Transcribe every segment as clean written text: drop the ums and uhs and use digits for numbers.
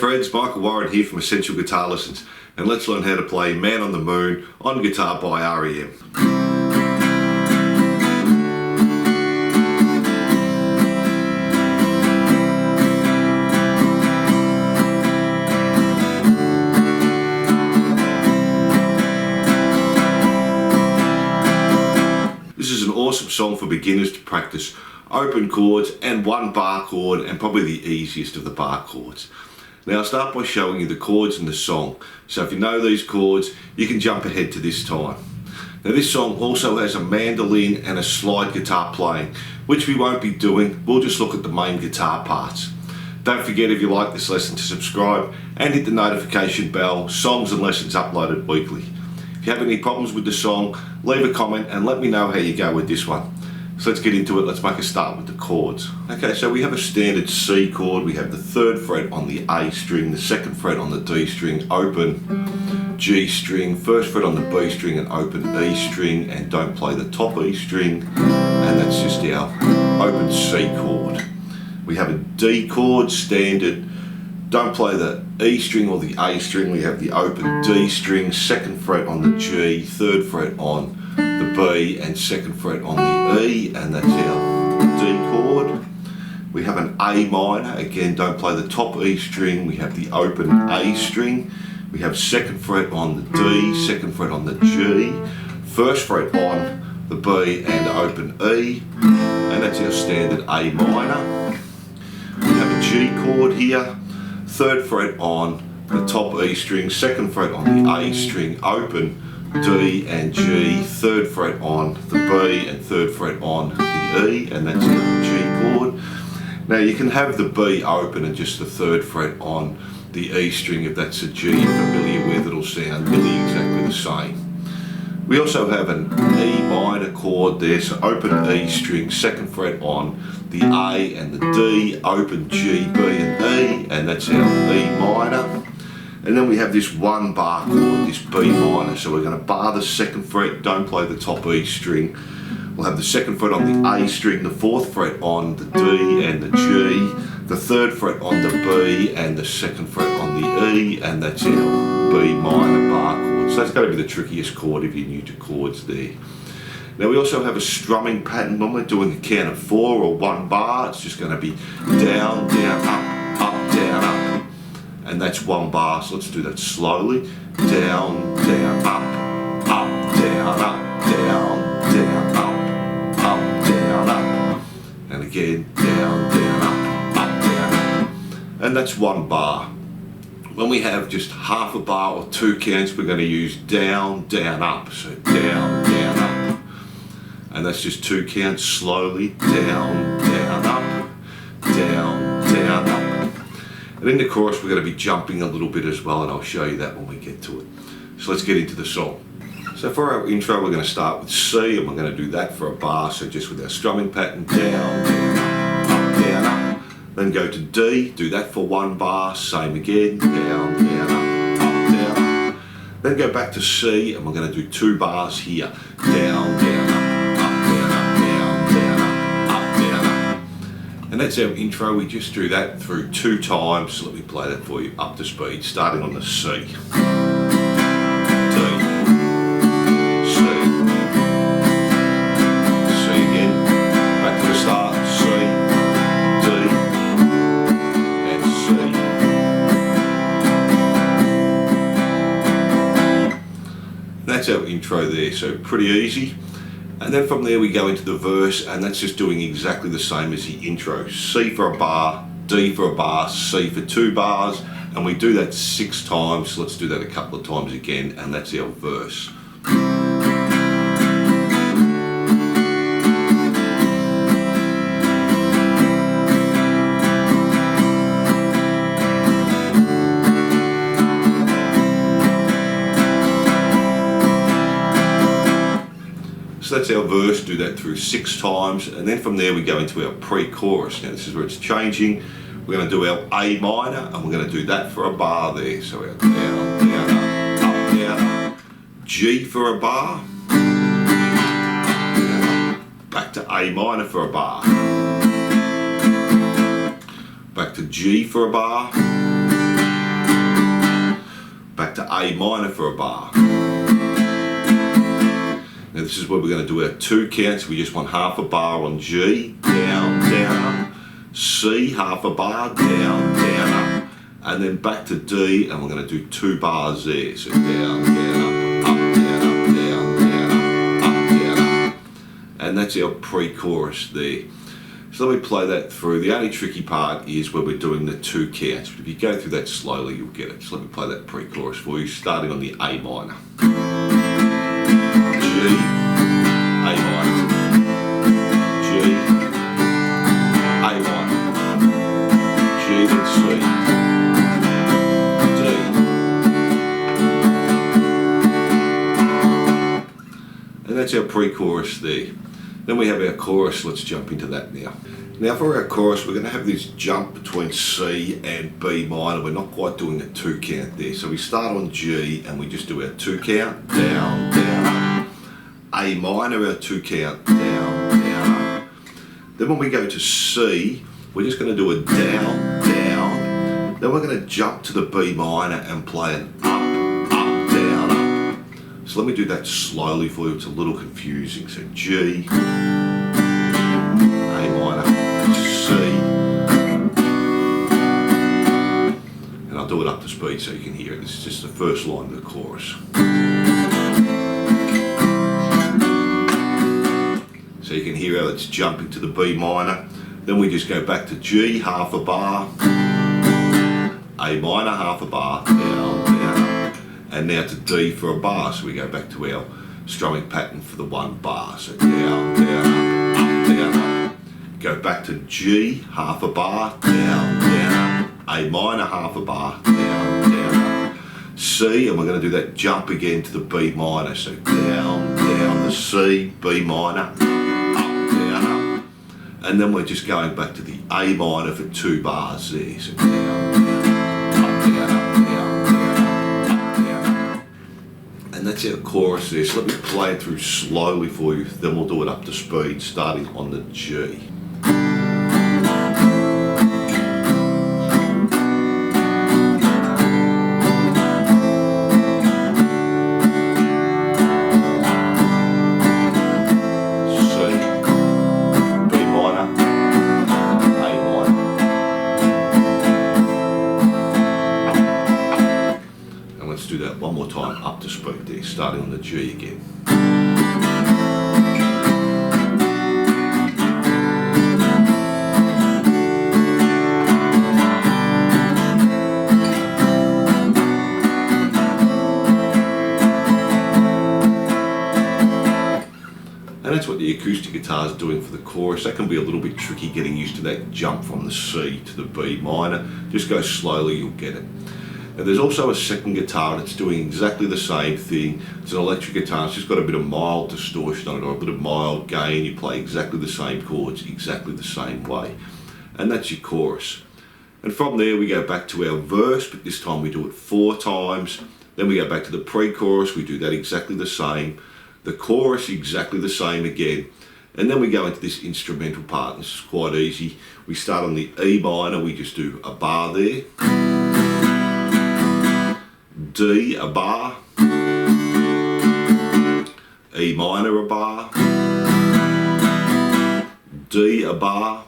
friends, Michael Warren here from Essential Guitar Lessons, and let's learn how to play Man on the Moon on guitar by R.E.M. This is an awesome song for beginners to practice open chords and one bar chord, and probably the easiest of the bar chords. Now I'll start by showing you the chords in the song, so if you know these chords you can jump ahead to this time. Now this song also has a mandolin and a slide guitar playing, which we won't be doing. We'll just look at the main guitar parts. Don't forget, if you like this lesson, to subscribe and hit the notification bell. Songs and lessons uploaded weekly. If you have any problems with the song, leave a comment and let me know how you go with this one. So let's get into it. Let's make a start with the chords. Okay, so we have a standard C chord. We have the 3rd fret on the A string, the 2nd fret on the D string, open G string, 1st fret on the B string and open E string, and don't play the top E string, and that's just our open C chord. We have a D chord, standard. Don't play the E string or the A string. We have the open D string, 2nd fret on the G, 3rd fret on the B and 2nd fret on the E, and that's our D chord. We have an A minor. Again, don't play the top E string. We have the open A string. We have 2nd fret on the D, 2nd fret on the G, 1st fret on the B and open E, and that's our standard A minor. We have a G chord here, 3rd fret on the top E string, 2nd fret on the A string, open D and G, 3rd fret on the B and 3rd fret on the E, and that's our G chord. Now you can have the B open and just the 3rd fret on the E string if that's a G you're familiar with. It'll sound nearly exactly the same. We also have an E minor chord there, so open E string, 2nd fret on the A and the D, open G, B and E, and that's our E minor. And then we have this one bar chord, this B minor, so we're going to bar the 2nd fret, don't play the top E string. We'll have the 2nd fret on the A string, the 4th fret on the D and the G, the 3rd fret on the B and the 2nd fret on the E, and that's our B minor bar chord. So that's going to be the trickiest chord if you're new to chords there. Now we also have a strumming pattern. When we're doing a count of 4 or 1 bar, it's just going to be down, down, up, down, up. And that's 1 bar, so let's do that slowly. Down, down, up, down, up, down, down, up, down, up. And again, down, down, up, down, up. And that's 1 bar. When we have just half a bar or 2 counts, we're going to use down, down, up. So down, down, up. And that's just 2 counts slowly. Down, down, up, down, down, up. And in the chorus we're going to be jumping a little bit as well, and I'll show you that when we get to it. So let's get into the song. So for our intro we're going to start with C, and we're going to do that for a bar, so just with our strumming pattern, down, down, up, down, up. Then go to D, do that for 1 bar, same again, down, down, up, down, up. Then go back to C, and we're going to do 2 bars here, down, down, up. And that's our intro. We just do that through 2 times. So let me play that for you up to speed, starting on the C. D, C, C again, back to the start, C, D, and C. That's our intro there, so pretty easy. And then from there we go into the verse, and that's just doing exactly the same as the intro. C for a bar, D for a bar, C for 2 bars, and we do that 6 times. So let's do that a couple of times again, and that's our verse. So that's our verse, do that through 6 times, and then from there we go into our pre-chorus. Now this is where it's changing. We're going to do our A minor, and we're going to do that for a bar there. So our down, down, up, down, up. G for a bar. Back to A minor for a bar. Back to G for a bar. A minor for a bar. Now this is where we're going to do our 2 counts. We just want half a bar on G, down, down, up. C, half a bar, down, down, up. And then back to D, and we're going to do 2 bars there. So down, down, up, down, up, down, down, up, down, up. And that's our pre-chorus there. So let me play that through. The only tricky part is where we're doing the 2 counts. But if you go through that slowly, you'll get it. So let me play that pre-chorus for you, starting on the A minor. G, A minor, G, A minor, G, then C, D. And that's our pre-chorus there. Then we have our chorus. Let's jump into that now. Now for our chorus, we're going to have this jump between C and B minor. We're not quite doing a 2 count there. So we start on G and we just do our 2 count, down, down, up. A minor, our 2 count, down, down, up. Then when we go to C, we're just going to do a down, down. Then we're going to jump to the B minor and play an up, up, down, up. So let me do that slowly for you. It's a little confusing. So G, A minor, C, and I'll do it up to speed so you can hear it. This is just the first line of the chorus. So you can hear how it's jumping to the B minor. Then we just go back to G, half a bar, A minor, half a bar, down, down, and now to D for a bar. So we go back to our strumming pattern for the 1 bar. So down, down, up, down, up. Go back to G, half a bar, down, down, up. A minor, half a bar, down, down, up. C, and we're going to do that jump again to the B minor. So down, down, the C, B minor, up, down, up. And then we're just going back to the A minor for 2 bars there. So down, down, up, down, up, down, down, up, down, up. And that's our chorus there. So let me play it through slowly for you. Then we'll do it up to speed, starting on the G. Do that one more time up to speed there, starting on the G again. And that's what the acoustic guitar is doing for the chorus. That can be a little bit tricky getting used to that jump from the C to the B minor. Just go slowly, you'll get it. Now there's also a second guitar that's doing exactly the same thing. It's an electric guitar, it's just got a bit of mild distortion on it or a bit of mild gain. You play exactly the same chords, exactly the same way. And that's your chorus. And from there we go back to our verse, but this time we do it 4 times. Then we go back to the pre-chorus, we do that exactly the same. The chorus exactly the same again. And then we go into this instrumental part. This is quite easy. We start on the E minor, we just do a bar there. D, a bar, E minor, a bar, D, a bar,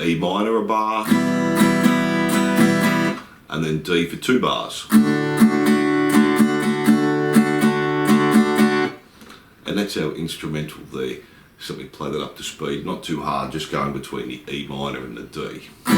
E minor, a bar, and then D for 2 bars. And that's our instrumental there. So let me play that up to speed, not too hard, just going between the E minor and the D. D,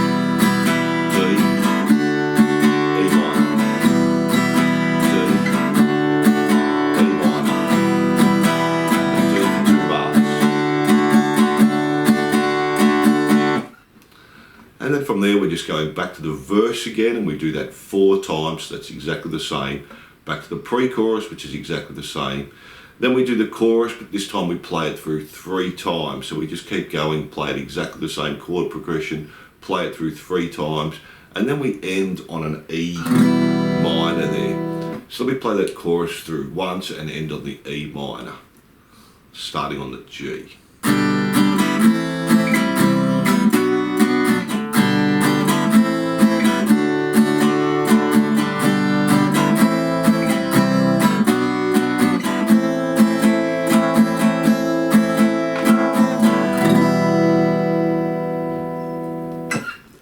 and then from there we're just going back to the verse again, and we do that 4 times, so that's exactly the same. Back to the pre-chorus, which is exactly the same. Then we do the chorus, but this time we play it through 3 times. So we just keep going, play it exactly the same chord progression, play it through 3 times, and then we end on an E minor there. So let me play that chorus through once and end on the E minor, starting on the G.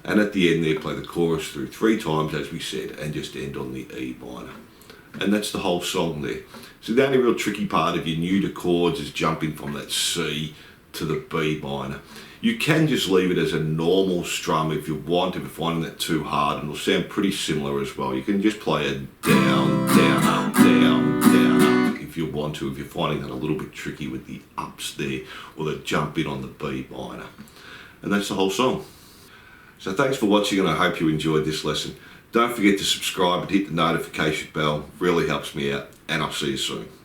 and at the end there play the chorus through 3 times as we said, and just end on the E minor. And that's the whole song there. So the only real tricky part if you're new to chords is jumping from that C to the B minor. You can just leave it as a normal strum if you want, if you're finding that too hard, and it'll sound pretty similar as well. You can just play a down, down, up, down, down, up if you want to, if you're finding that a little bit tricky with the ups there, or the jump in on the B minor. And that's the whole song. So thanks for watching, and I hope you enjoyed this lesson. Don't forget to subscribe and hit the notification bell, really helps me out, and I'll see you soon.